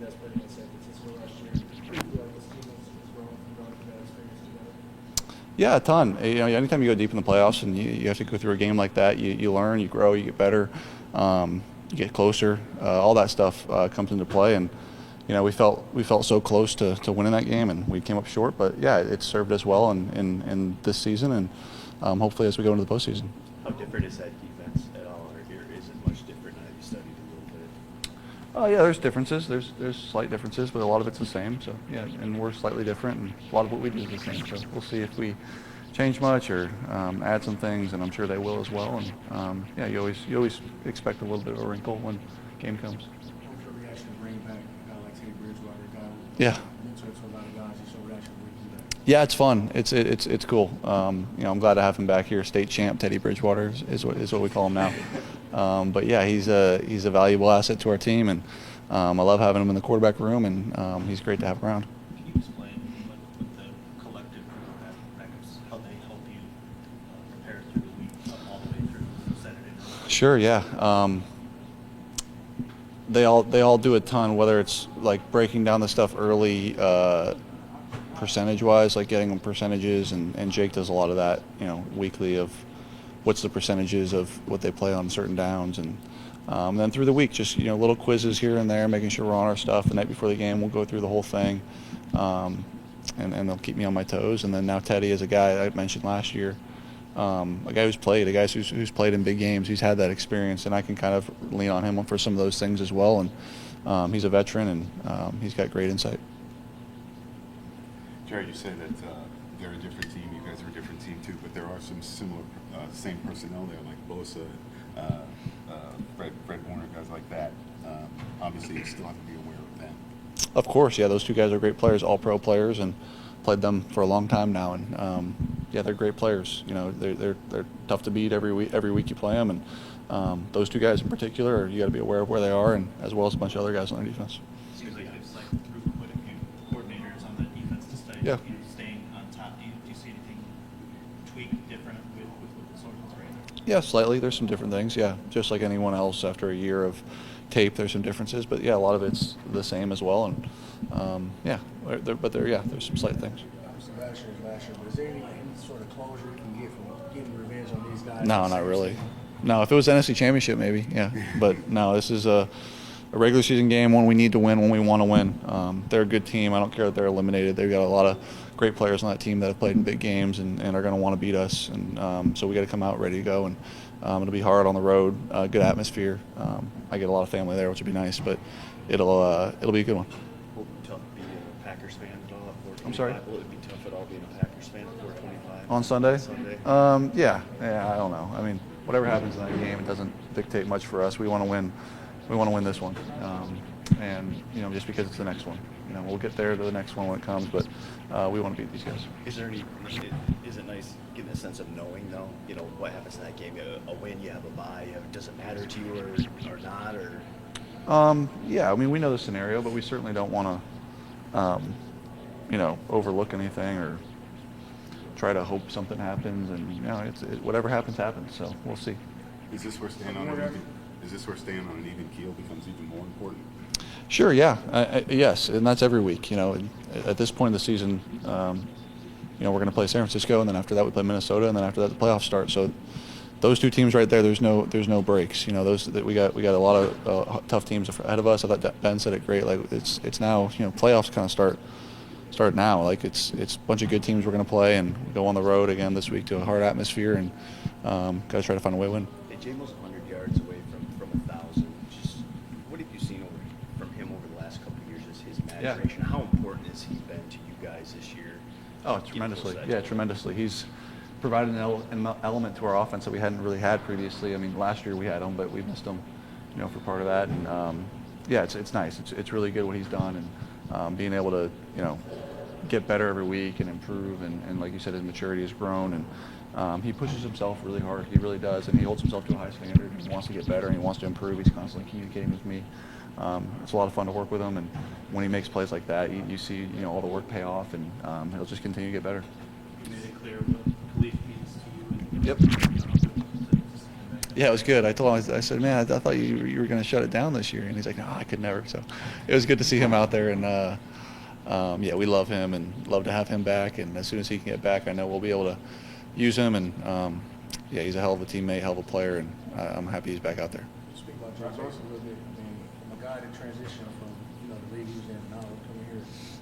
guys played against San Francisco last year. Do you feel like this team is growing from that experience together? Yeah, a ton. Anytime you go deep in the playoffs and you have to go through a game like that, you learn, you grow, you get better, you get closer. All that stuff comes into play, and we felt so close to winning that game, and we came up short. But yeah, it served us well in this season, and hopefully as we go into the postseason. How different is that defense at all, or is it much different now that you studied a little bit? Oh yeah, there's differences. There's slight differences, but a lot of it's the same. So yeah, and we're slightly different, and a lot of what we do is the same. So we'll see if we change much or add some things, and I'm sure they will as well. And yeah, you always expect a little bit of a wrinkle when game comes. What's your reaction to bringing back a guy like Teddy Bridgewater, a guy who Yeah. mentor to a lot of guys? Just your reaction to bringing him back? Yeah, it's fun. It's cool. I'm glad to have him back here. State champ Teddy Bridgewater is what we call him now. But yeah, he's a valuable asset to our team, and I love having him in the quarterback room, and he's great to have around. Can you explain with the collective group of backups how they help you prepare through the week, all the way through Saturday? Sure. Yeah. They all do a ton, whether it's like breaking down the stuff early, percentage-wise, like getting them percentages, and Jake does a lot of that, weekly of what's the percentages of what they play on certain downs, and then through the week, just little quizzes here and there, making sure we're on our stuff. The night before the game, we'll go through the whole thing, and they'll keep me on my toes. And then now Teddy is a guy I mentioned last year, a guy who's played, who's played in big games. He's had that experience, and I can kind of lean on him for some of those things as well. And he's a veteran, and he's got great insight. Jared, you said that they're a different team. You guys are a different team too, but there are some similar, same personnel there, like Bosa, Fred Warner, guys like that. Obviously, you still have to be aware of them. Of course, yeah. We guys are great players, all pro players, and played them for a long time now. And yeah, they're great players. They're tough to beat every week you play them, and those two guys in particular, you got to be aware of where they are, and as well as a bunch of other guys on their defense. Seems like they've cycled through quite a few coordinators on the defense to stay, Yeah. Staying on top. Do you see anything tweaked different with the Soldiers right now? Yeah, slightly. There's some different things. Yeah, just like anyone else, after a year of tape, there's some differences. But yeah, a lot of it's the same as well. And yeah, there's some slight things. Obviously, last year, but is there any sort of closure you can get from getting revenge on these guys? No, not really. No, if it was NFC Championship, maybe, yeah. But no, this is a regular season game, one we need to win, one we want to win. They're a good team. I don't care that they're eliminated. They've got a lot of great players on that team that have played in big games and are going to want to beat us. And so we got to come out ready to go. And it'll be hard on the road, good atmosphere. I get a lot of family there, which would be nice, but it'll be a good one. Will it be tough being a Packers fan at all at 425? I'm sorry? Will it be tough at all being a Packers fan at 425? On Sunday? Sunday? Yeah, I don't know. I mean, whatever happens in that game, it doesn't dictate much for us. We want to win. We want to win this one, and just because it's the next one, we'll get there to the next one when it comes. But we want to beat these guys. Is it nice getting a sense of knowing though, what happens in that game? A win, you have a bye. Does it matter to you or not? Or Yeah, I mean, we know the scenario, but we certainly don't want to, overlook anything or try to hope something happens. And whatever happens, happens. So we'll see. Is this where staying on an even keel becomes even more important? Sure, yeah. Yes, and that's every week. At this point in the season, we're going to play San Francisco, and then after that we play Minnesota, and then after that the playoffs start. So those two teams right there, there's no breaks. We got a lot of tough teams ahead of us. I thought Ben said it great. Like it's now, playoffs kind of start now. Like it's a bunch of good teams we're going to play, and we go on the road again this week to a hard atmosphere, and got to try to find a way to win. hey, Jamo's 100 yards away from 1,000. Just what have you seen from him over the last couple of years? Just his maturation. Yeah. How important has he been to you guys this year? Oh, tremendously. Yeah, tremendously. He's provided an element to our offense that we hadn't really had previously. I mean, last year we had him, but we missed him, for part of that. And yeah, it's nice. It's really good what he's done, and being able to, get better every week and improve. And like you said, his maturity has grown, and he pushes himself really hard. He really does, and he holds himself to a high standard. He wants to get better, and he wants to improve. He's constantly communicating with me. It's a lot of fun to work with him, and when he makes plays like that, you see, all the work pay off, and he'll just continue to get better. You made it clear what belief means to you. Yep. Yeah, it was good. I told him, I said, man, I thought you were going to shut it down this year. And he's like, no, I could never. So it was good to see him out there. And, yeah, we love him and love to have him back. And as soon as he can get back, I know we'll be able to use him. And, yeah, he's a hell of a teammate, hell of a player. And I'm happy he's back out there. Speak about Jared Goff a little bit. I mean, from a guy that transitioned from, the league he was in now coming here,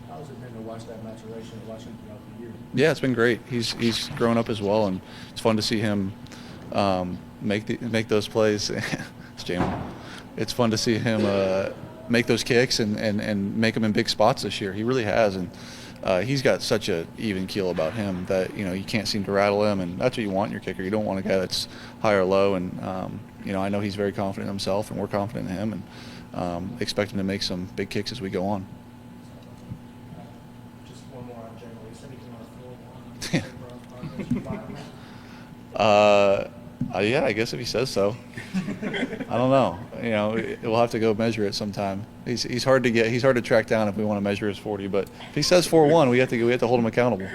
how has it been to watch that maturation and watch him throughout the year? Yeah, it's been great. He's grown up as well, and it's fun to see him make those plays. It's Jamal. It's fun to see him make those kicks and make them in big spots this year. He really has, and he's got such a even keel about him that you can't seem to rattle him, and that's what you want in your kicker. You don't want a guy that's high or low, and I know he's very confident in himself, and we're confident in him, and expect him to make some big kicks as we go on. Just one more on Jamal. He said he can run a 4-1. Yeah, I guess if he says so. I don't know. We'll have to go measure it sometime. He's hard to get. He's hard to track down if we want to measure his 40. But if he says 4-1, we have to hold him accountable.